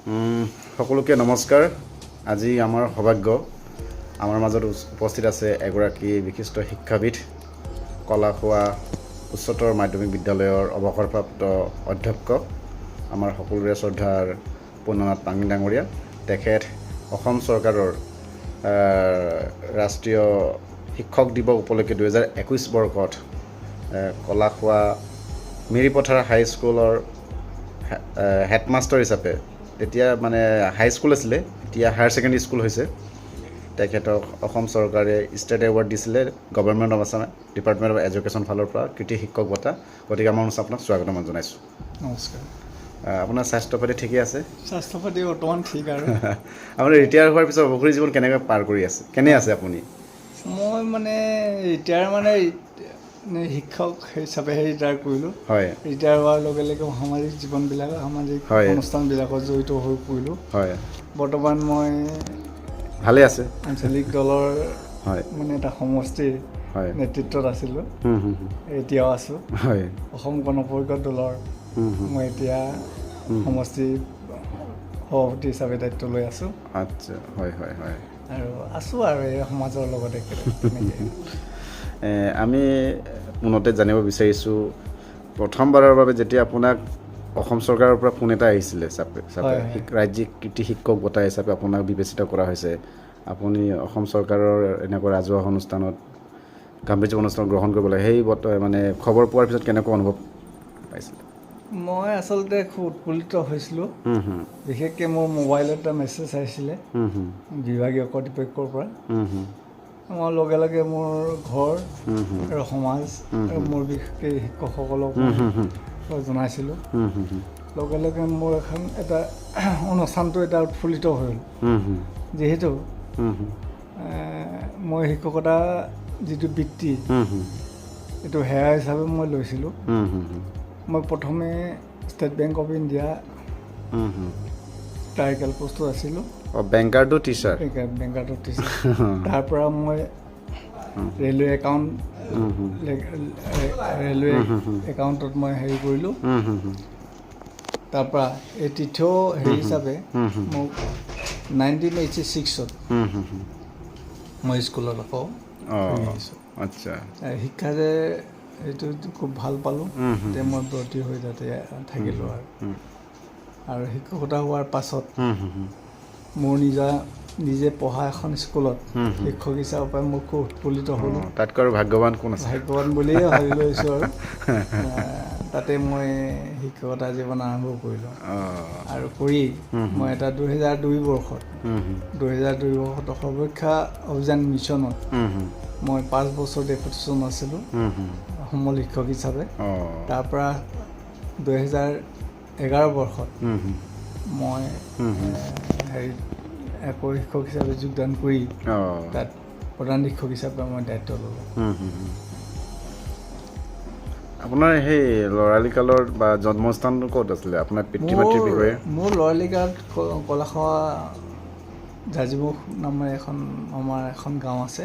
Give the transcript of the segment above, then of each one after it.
সকলোকে নমস্কাৰ। আজি আমাৰ সৌভাগ্য আমাৰ মাজত উপস্থিত আছে এগৰাকী বিশিষ্ট শিক্ষাবিদ, কলাখোৱা উচ্চতৰ মাধ্যমিক বিদ্যালয়ৰ অৱসৰপ্ৰাপ্ত অধ্যক্ষ, আমাৰ সকলোৰে শ্ৰদ্ধাৰ পূৰ্ণনাথ পাঙি ডাঙৰীয়া। তেখেত অসম চৰকাৰৰ ৰাষ্ট্ৰীয় শিক্ষক দিৱস উপলক্ষে 2021 বৰ্ষত কলাখোৱা মিৰিপথাৰ হাইস্কুলৰ হেডমাষ্টাৰ হিচাপে, তেতিয়া মানে হাইস্কুল আছিলে, এতিয়া হায়াৰ ছেকেণ্ডেৰী স্কুল হৈছে। তেখেতক অসম চৰকাৰে ষ্টেট এৱাৰ্ড দিছিলে government of Assam department of education ফালৰ পৰা কৃতি শিক্ষক বঁটা। গতিকে আমাৰ অনুষ্ঠান আপোনাক স্বাগতম জনাইছোঁ। নমস্কাৰ। আপোনাৰ স্বাস্থ্য পাতি ঠিকে আছে? স্বাস্থ্য পাতি বৰ্তমান ঠিক আৰু। আপুনি ৰিটায়াৰ হোৱাৰ পিছত অৱসৰী জীৱন কেনেকৈ পাৰ কৰি আছে? কেনে আছে আপুনি? মই মানে ৰিটায়াৰ শিক্ষক হিচাপেহে ৰিটায়াৰ কৰিলোঁ। হয়। ৰিটায়াৰ হোৱাৰ লগে লগে সামাজিক জীৱনবিলাক, সামাজিক অনুষ্ঠানবিলাকত জড়িত হৈ পৰিলোঁ। হয়। বৰ্তমান মই ভালে আছে। আঞ্চলিক দলৰ হয় মানে এটা সমষ্টিৰ নেতৃত্বত আছিলোঁ, এতিয়াও আছোঁ। হয়। অসম গণ পৰিষদ দলৰ মই এতিয়া সমষ্টিৰ সভাপতি হিচাপে দায়িত্ব লৈ আছোঁ। আচ্ছা, হয় হয় হয়। আৰু আছোঁ আৰু এই সমাজৰ লগতে তেনেকৈ। আমি পুনতে জানিব বিচাৰিছোঁ, প্ৰথমবাৰৰ বাবে যেতিয়া আপোনাক অসম চৰকাৰৰ পৰা ফোন এটা আহিছিলে ৰাজ্যিক কৃতি শিক্ষক বঁটা হিচাপে আপোনাক বিবেচিত কৰা হৈছে, আপুনি অসম চৰকাৰৰ এনেকুৱা ৰাজহুৱা অনুষ্ঠানত গাম্ভীৰ্য অনুষ্ঠান গ্ৰহণ কৰিব লাগে, সেই বঁটা মানে খবৰ পোৱাৰ পিছত কেনেকুৱা অনুভৱ পাইছিলে? মই আচলতে খুব উৎফুল্লিত হৈছিলোঁ। বিশেষকৈ মোৰ মোবাইলত এটা মেছেজ আহিছিলে বিভাগীয় কৰ্তৃপক্ষৰ পৰা। মই লগে লগে মোৰ ঘৰ আৰু সমাজ আৰু মোৰ বিশেষকৈ শিক্ষকসকলক জনাইছিলোঁ। লগে লগে মোৰ এটা অনুষ্ঠানটো এটা উৎফুল্লিত হ'ল, যিহেতু মই শিক্ষকতা যিটো বৃত্তি এইটো সেৱা হিচাপে মই লৈছিলোঁ। মই প্ৰথমে state bank of India clerical পোষ্টত আছিলোঁ। বেংকাৰটো টিচাৰ? বেংকাৰটো টিচাৰ। তাৰ পৰা মই ৰেলৱে একাউণ্টত মই হেৰি কৰিলোঁ। তাৰপৰা এই তৃতীয় হেৰি হিচাপে মোক 1986ত মই স্কুলত আকৌ ঘূৰি আহিছোঁ। আচ্ছা। শিক্ষা যে এইটো খুব ভাল পালোঁ, তেতিয়া মই ভৰ্তি হৈ তাতে থাকিলোঁ আৰু শিক্ষকতা হোৱাৰ পাছত মোৰ নিজে পঢ়া এখন স্কুলত শিক্ষক হিচাপে মই খুব উৎফুল্লিত হ'লোঁ। তাতকৈ আৰু ভাগ্যৱান কোন আছে? ভাগ্যৱান বুলিয়ে ভাবি লৈছোঁ আৰু। তাতে মই শিক্ষকতা জীৱন আৰম্ভ কৰিলোঁ আৰু কৰি মই এটা 2002 বৰ্ষত সৰ্বশিক্ষা অভিযান মিছনত মই 5 বছৰ ডেপুটেশ্যন আছিলোঁ সমল শিক্ষক হিচাপে। তাৰপৰা 2011 বৰ্ষত মই আকৌ শিক্ষক হিচাপে যোগদান কৰি তাত প্ৰধান শিক্ষক হিচাপে মই দায়িত্ব ল'লোঁ। আপোনাৰ সেই ল'ৰালিকালৰ বা জন্মস্থানটো ক'ত আছিলে আপোনাৰ পিতৃ মাতৃৰ বিষয়ে? মোৰ ল'ৰালিকাত কলাখোৱা জাজিমুখ নামেৰে আমাৰ এখন গাঁও আছে,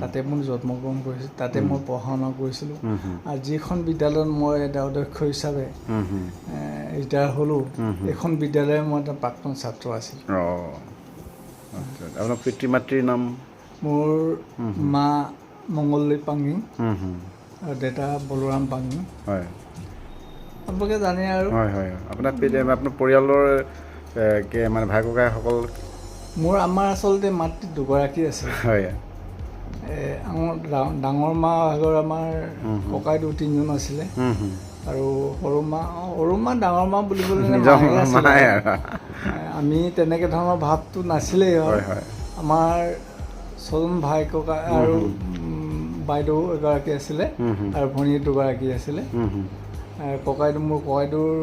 তাতে মই জন্মগ্ৰহণ কৰিছিলোঁ, তাতে মই পঢ়া শুনা কৰিছিলোঁ। আৰু যিখন বিদ্যালয়ত মই এটা অধ্যক্ষ হিচাপে ৰিটায়াৰ হ'লোঁ, এইখন বিদ্যালয়ৰ মই এটা প্ৰাক্তন ছাত্ৰ আছিলোঁ। আপোনাৰ পিতৃ মাতৃৰ নাম? মোৰ মা মংগলদৈ পাঙি আৰু দেউতা বলোৰাম পাঙি। হয়, আপোনালোকে জানে আৰু। হয় হয়। আপোনাৰ পৰিয়ালৰ মানে ভাই ককাইসকল? আমাৰ আচলতে মাতৃ দুগৰাকী আছিল। হয়। ডাঙৰ মা ভাগৰ আমাৰ ককাইদেউ 3জন আছিলে, আৰু সৰু মা ডাঙৰ মা বুলিবলৈ আমি তেনেকৈ ধৰণৰ ভাৱটো নাছিলেই। আমাৰ 6জন ভাই ককাই আৰু বাইদেউ এগৰাকী আছিলে আৰু ভনী দুগৰাকী আছিলে। মোৰ ককাইদেউৰ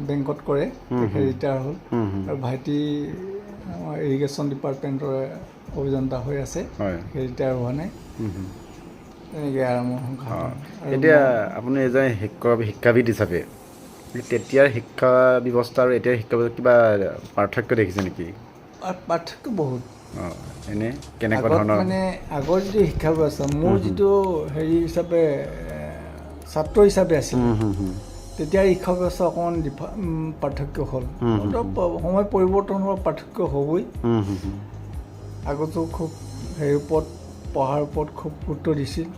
বেংকত কৰে, তেখেত ৰিটায়াৰ হ'ল, আৰু ভাইটি ইৰিগেশ্যন ডিপাৰ্টমেণ্টৰ অভিযন্তা হৈ আছে, ৰিটায়াৰ হোৱা নাই। তেনেকৈ আৰু মোৰ সংসাৰ। এতিয়া আপুনি এজন শিক্ষাবিদ হিচাপে তেতিয়াৰ শিক্ষা ব্যৱস্থা আৰু এতিয়াৰ শিক্ষা ব্যৱস্থা কিবা পাৰ্থক্য দেখিছে নেকি? পাৰ্থক্য বহুত। এনেই কেনেকুৱা ধৰণৰ? মানে আগৰ যিটো শিক্ষা ব্যৱস্থা, মোৰ যিটো হেৰি হিচাপে ছাত্ৰ হিচাপে আছিল, তেতিয়া শিক্ষা ব্যৱস্থা অকণমান পাৰ্থক্য হ'ল সময় পৰিৱৰ্তন হোৱাৰ পাৰ্থক্য হ'বই আগতো খুব হেৰিৰ ওপৰত পঢ়াৰ ওপৰত খুব গুৰুত্ব দিছিল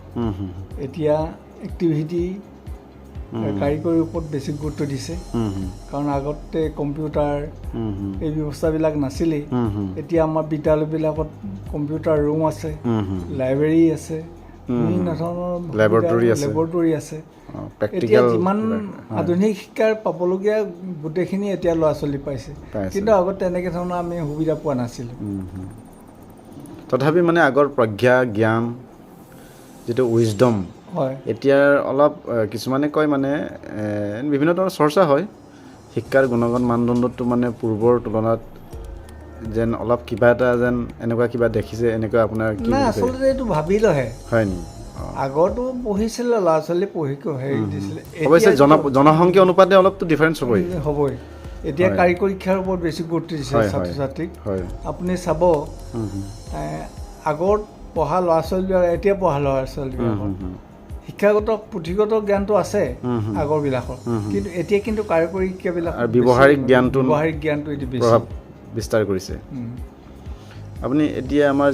এতিয়া এক্টিভিটি কাৰিকৰীৰ ওপৰত বেছি গুৰুত্ব দিছে কাৰণ আগতে কম্পিউটাৰ এই ব্যৱস্থাবিলাক নাছিলেই এতিয়া আমাৰ বিদ্যালয়বিলাকত কম্পিউটাৰ ৰুম আছে লাইব্ৰেৰী আছে বিভিন্ন ধৰণৰ লেবৰেটৰী আছে এতিয়া যিমান আধুনিক শিক্ষাৰ পাবলগীয়া গোটেইখিনি এতিয়া ল'ৰা ছোৱালী পাইছে কিন্তু আগত তেনেকৈ ধৰণৰ আমি সুবিধা পোৱা নাছিলোঁ তথাপি মানে আগৰ প্ৰজ্ঞা জ্ঞান যিটো উইজডম হয় এতিয়াৰ অলপ কিছুমানে কয় মানে বিভিন্ন ধৰণৰ চৰ্চা হয় শিক্ষাৰ গুণগত মানদণ্ডটো মানে পূৰ্বৰ তুলনাত যেন অলপ কিবা এটা যেন এনেকুৱা কিবা দেখিছে এনেকুৱা আপোনাৰ নাই আচলতে এইটো ভাবিলেহে হয় নি আগতো পঢ়িছিলে ল'ৰা ছোৱালী পঢ়ি হেৰি দিছিলে অৱশ্যে জনসংখ্যা অনুপাতে অলপতো ডিফাৰেঞ্চ হ'বই এতিয়া কাৰিকৰী শিক্ষাৰ ওপৰত বেছি গুৰুত্ব দিছে ছাত্ৰ ছাত্ৰীক আপুনি চাব আগত পঢ়া ল'ৰা ছোৱালীবিলাক এতিয়া পঢ়া ল'ৰা ছোৱালীবিলাকৰ শিক্ষাগত পুথিগত জ্ঞানটো আছে আগৰবিলাকৰ কিন্তু এতিয়া কিন্তু কাৰিকৰী শিক্ষাবিলাক ব্যৱহাৰিক জ্ঞানটো এটি বেছি বিস্তাৰ কৰিছে আপুনি এতিয়া আমাৰ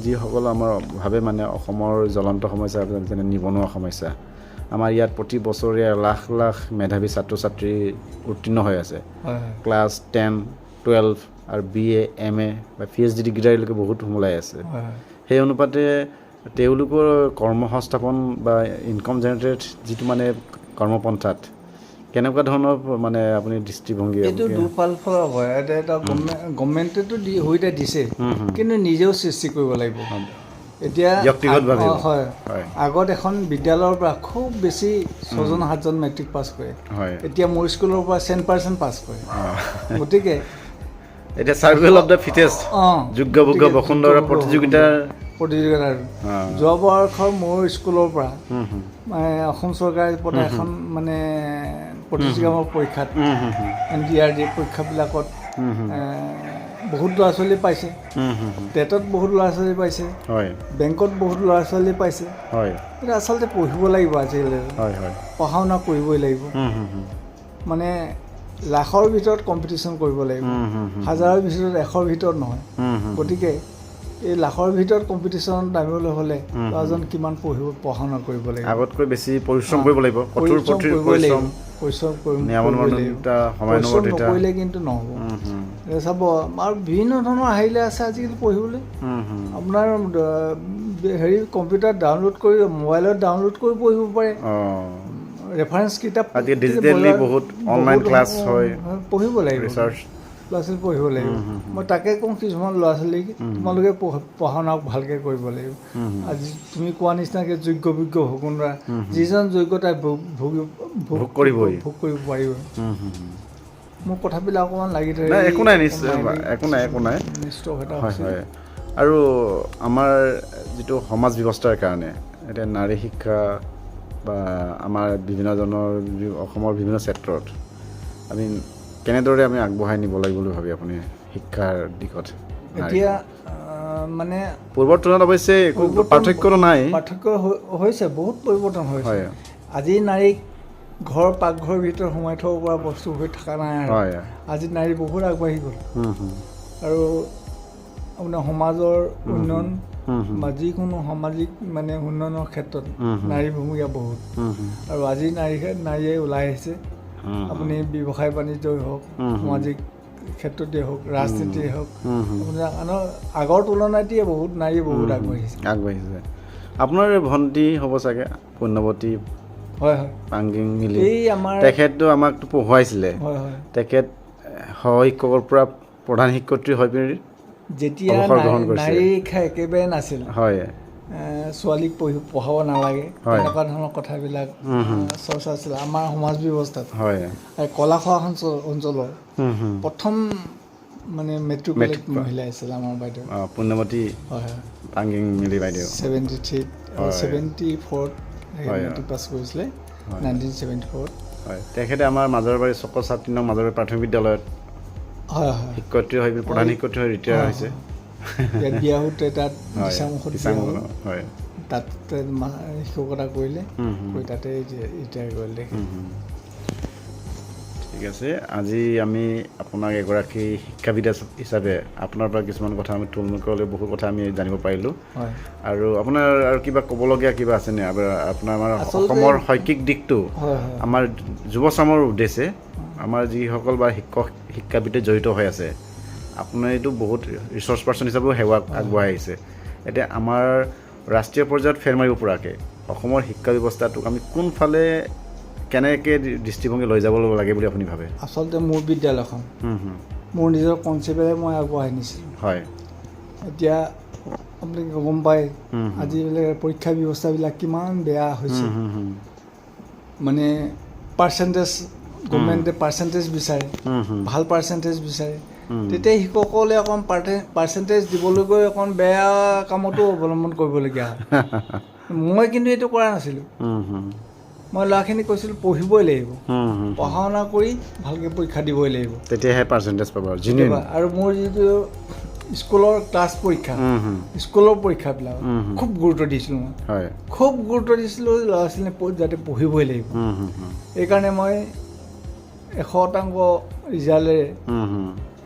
যিসকল আমাৰ ভাবে মানে অসমৰ জ্বলন্ত সমস্যা যেনে নিবনুৱা সমস্যা আমাৰ ইয়াত প্ৰতি বছৰে লাখ লাখ মেধাৱী ছাত্ৰ ছাত্ৰী উত্তীৰ্ণ হৈ আছে ক্লাছ 10, 12 আৰু BA, MA বা PhD ডিগ্ৰীলৈকে বহুত সোমাই আছে সেই অনুপাতে তেওঁলোকৰ কৰ্মসংস্থাপন বা ইনকাম জেনেৰেটেড যিটো মানে কৰ্মপন্থাত কেনেকুৱা ধৰণৰ মানে আপুনি দৃষ্টিভংগী এইটো দুফাল ফালৰ হয় এটা গভৰ্ণমেণ্টেতো সুবিধা দিছে কিন্তু নিজেও সৃষ্টি কৰিব লাগিব এতিয়া ব্যক্তিগতভাৱে হয় আগত এখন বিদ্যালয়ৰ পৰা খুব বেছি 6জন 7জন মেট্ৰিক পাছ কৰে এতিয়া মোৰ স্কুলৰ পৰা 100% পাছ কৰে গতিকে এতিয়া সাৰ্ভেল অফ দ্য ফিটেষ্ট যোগ্য বসুন্ধৰা প্ৰতিযোগিতাৰ যোৱা বৰ্ষৰ মোৰ স্কুলৰ পৰা অসম চৰকাৰে পতা এখন মানে প্ৰতিযোগিতামূলক পৰীক্ষাত NDRD পৰীক্ষাবিলাকত বহুত ল'ৰা ছোৱালী পাইছে টেটত বহুত ল'ৰা ছোৱালী পাইছে বেংকত বহুত ল'ৰা ছোৱালী পাইছে কিন্তু আচলতে পঢ়িব লাগিব আজিকালি পঢ়া শুনা কৰিবই লাগিব মানে লাখৰ ভিতৰত কম্পিটিশ্যন কৰিব লাগিব হাজাৰৰ ভিতৰত 100ৰ ভিতৰত নহয় গতিকে এই লাখৰ ভিতৰত কম্পিটিশ্যনত নামিবলৈ হ'লে ল'ৰাজন কিমান পঢ়া শুনা কৰিব লাগিব আগতকৈ বেছি পৰিশ্ৰম কৰিব লাগিব পৰিশ্ৰম নকৰিলে কিন্তু নহ'ব চাব আৰু বিভিন্ন ধৰণৰ আহিলে আছে আজিকালি পঢ়িবলৈ আপোনাৰ হেৰি কম্পিউটাৰ ডাউনলোড কৰি মোবাইলত ডাউনলোড কৰি পঢ়িব পাৰে ৰেফাৰেঞ্চ কিতাপ ডিজিটেলি বহুত অনলাইন ক্লাছ হয় পঢ়িব লাগিব ৰিচাৰ্চ ল'ৰা ছোৱালী পঢ়িব লাগিব মই তাকে কওঁ কিছুমান ল'ৰা ছোৱালীক তোমালোকে পঢ়া শুনা ভালকৈ কৰিব লাগিব আজি তুমি কোৱা নিচিনাকৈ যোগ্য বিজ্ঞ ভোগোনৰা যিজন যোগ্যতাই ভোগ কৰিব পাৰিব মোৰ কথাবিলাক অকণমান লাগি থাকে একো নাই নিশ্চিত হয় আৰু আমাৰ যিটো সমাজ ব্যৱস্থাৰ কাৰণে এতিয়া নাৰী শিক্ষা বা আমাৰ বিভিন্নজনৰ অসমৰ বিভিন্ন ক্ষেত্ৰত আমি কেনেদৰে আমি আগবঢ়াই নিব লাগিব বুলি ভাবি আপুনি শিক্ষাৰ দিশত এতিয়া মানে পূৰ্বৰ তুলনাত অৱশ্যে একো পাৰ্থক্যটো নাই পাৰ্থক্য হৈছে বহুত পৰিৱৰ্তন হৈছে আজি নাৰীক ঘৰ পাকঘৰৰ ভিতৰত সোমাই থ'ব পৰা বস্তু হৈ থকা নাই আজি নাৰী বহুত আগবাঢ়ি গ'ল আৰু আপোনাৰ সমাজৰ উন্নয়ন বা যিকোনো সামাজিক মানে উন্নয়নৰ ক্ষেত্ৰত নাৰীৰ ভূমিকা বহুত আৰু আজি নাৰীয়ে ওলাই আহিছে আপুনি ব্যৱসায় বাণিজ্যই হওক সামাজিক ক্ষেত্ৰতে হওক ৰাজনীতিয়ে হওক আপোনাৰ আগৰ তুলনাতে বহুত নাৰী বহুত আগবাঢ়িছে আপোনাৰ ভণ্টি হ'ব চাগে পুণ্যৱতী হয় পাংগিং মিলি এই আমাৰ তেখেতটো আমাক পঢ়ুৱাইছিলে তেখেত সহশিক্ষকৰ পৰা প্ৰধান শিক্ষয়িত্ৰী হৈ পিনি যেতিয়া নাৰী শিক্ষা একেবাৰে নাছিল হয় ছোৱালীক পঢ়াব নালাগে তেনেকুৱা ধৰণৰ কথাবিলাক চৰ্চা আছিলে আমাৰ সমাজ ব্যৱস্থাত আৰু কলাখোৱা অঞ্চলৰ প্ৰথম মানে মেট্ৰিকুলেট মহিলা আছিল আমাৰ বাইদেউ পুণ্যৱতী পাংগিং মিলি বাইদেউ 74 মেট্ৰিক পাছ কৰিছিলে 1974 তেখেতে আমাৰ মাজৰবাৰী চক্ৰ ছাত্ৰী নং মাজৰবাৰী প্ৰাথমিক বিদ্যালয়ত শিক্ষয়িত্ৰী হৈ প্ৰধান শিক্ষয়িত্ৰী হৈ ৰিটায়াৰ হৈছে বিয়া হওঁতে তাত তাত শিক্ষকতা কৰিলে তাতে ৰিটায়াৰ কৰিলে ঠিক আছে, আজি আমি আপোনাক এগৰাকী শিক্ষাবিদ হিচাপে আপোনাৰ পৰা কিছুমান কথা আমি থুলমূলকৈ বহুত কথা আমি জানিব পাৰিলোঁ। হয়। আৰু আপোনাৰ আৰু কিবা ক'বলগীয়া কিবা আছেনে আপোনাৰ আমাৰ আচলতে অসমৰ শৈক্ষিক দিশটো হয় হয় আমাৰ যুৱচামৰ উদ্দেশ্যে আমাৰ যিসকল বা শিক্ষাবিদে জড়িত হৈ আছে, আপুনি এইটো বহুত ৰিচৰ্চ পাৰ্চন হিচাপেও সেৱা আগবঢ়াই আহিছে। এতিয়া আমাৰ ৰাষ্ট্ৰীয় পৰ্যায়ত ফেৰ মাৰিব পৰাকৈ অসমৰ শিক্ষা ব্যৱস্থাটোক আমি কোনফালে কেনেকৈ দৃষ্টিভংগী লৈ যাব লাগে বুলি আপুনি ভাবে? আচলতে মোৰ বিদ্যালয়খন মোৰ নিজৰ কনচেপ্টেৰে মই আগবঢ়াই নিছিলোঁ। হয়। এতিয়া আপুনি গম পায় আজিকালি পৰীক্ষা ব্যৱস্থাবিলাক কিমান বেয়া হৈছে। মানে পাৰ্চেণ্টেজ, গভৰ্ণমেণ্টে পাৰ্চেণ্টেজ বিচাৰে, ভাল পাৰ্চেণ্টেজ বিচাৰে। তেতিয়া শিক্ষকসকলে অকণ পাৰ্চেণ্টেজ দিবলৈ গৈ অকণ বেয়া কামতো অৱলম্বন কৰিবলগীয়া হয়। মই কিন্তু এইটো কৰা নাছিলোঁ। মই ল'ৰাখিনিক কৈছিলোঁ পঢ়িবই লাগিব, পঢ়া শুনা কৰি ভালকৈ পৰীক্ষা দিবই লাগিব, তেতিয়াহে পাৰ্চেণ্টেজ পাব। আৰু মোৰ যিটো স্কুলৰ ক্লাছ পৰীক্ষা, স্কুলৰ পৰীক্ষাবিলাক খুব গুৰুত্ব দিছিলোঁ মই। হয়। খুব গুৰুত্ব দিছিলোঁ ল'ৰা ছোৱালীয়ে যাতে পঢ়িবই লাগিব। এইকাৰণে মই 100% ৰিজাল্টেৰে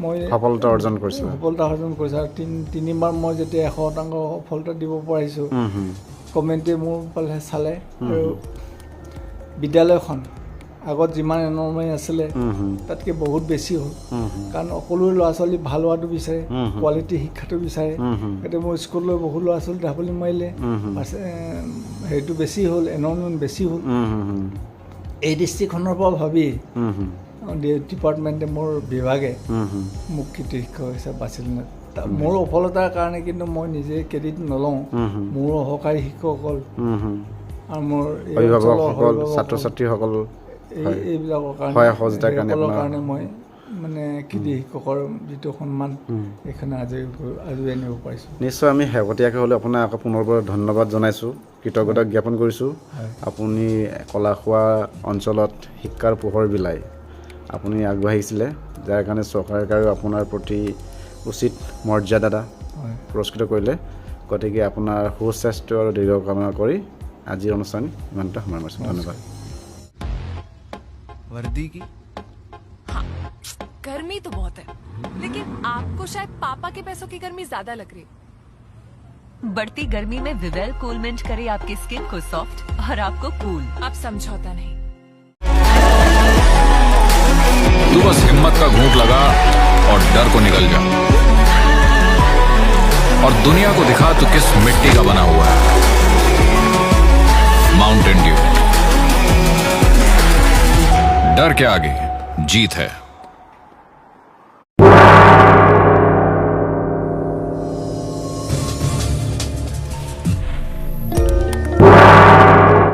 মই সফলতা অৰ্জন কৰিছোঁ। আৰু তিনিবাৰ মই যেতিয়া 100% সফলতা দিব পাৰিছোঁ, কমেণ্টে মোৰ ফালে চালে। আৰু বিদ্যালয়খন আগত যিমান এনৰমেণ্ট আছিলে তাতকৈ বহুত বেছি হ'ল। কাৰণ সকলো ল'ৰা ছোৱালী ভাল হোৱাটো বিচাৰে, কোৱালিটি শিক্ষাটো বিচাৰে। এতিয়া মোৰ স্কুললৈ বহু ল'ৰা ছোৱালী ঢাপলি মাৰিলে, হেৰিটো বেছি হ'ল, এনৰমেণ্ট বেছি হ'ল। এই দৃষ্টিকোণৰ পৰা ভাবি ডিপাৰ্টমেণ্টে, মোৰ বিভাগে মোক কৃতি শিক্ষক হিচাপে বাছি ল'লে। মোৰ সফলতাৰ কাৰণে কিন্তু মই নিজে ক্ৰেডিট নলওঁ। মোৰ সহকাৰী শিক্ষকসকল আৰু মোৰ অভিভাৱকসকল, ছাত্ৰ ছাত্ৰীসকল, এইবিলাকৰ কাৰণে মই মানে কৃতি শিক্ষকৰ যিটো সন্মান এইখিনি আজৰি আনিব পাৰিছোঁ। নিশ্চয় আমি শেহতীয়াকৈ হ'লে আপোনাক আকৌ পুনৰবাৰ ধন্যবাদ জনাইছোঁ, কৃতজ্ঞতা জ্ঞাপন কৰিছোঁ। আপুনি কলাখোৱা অঞ্চলত শিক্ষাৰ পোহৰ বিলাই আপুনি আগবাঢ়িছিলে, যাৰ কাৰণে চৰকাৰে আপোনাৰ প্ৰতি উচিত মৰ্যাদা পুৰস্কৃত কৰিলে। গতিকে আপোনাৰ সুস্বাস্থ্য আৰু দীৰ্ঘ কামনা কৰি আজিৰ অনুষ্ঠান ইমানতে সময় মাৰিছোঁ। ধন্যবাদ। वर्दी की हाँ, गर्मी तो बहुत है, लेकिन आपको शायद पापा के पैसों की गर्मी ज्यादा लग रही है। बढ़ती गर्मी में विवेल कूल मिंट करे आपकी स्किन को सॉफ्ट और आपको कूल। आप समझौता नहीं। तू बस हिम्मत का घूंट लगा और डर को निकल जा, और दुनिया को दिखा तू किस मिट्टी का बना हुआ है। माउंटेन ड्यू, डर के आगे जीत है।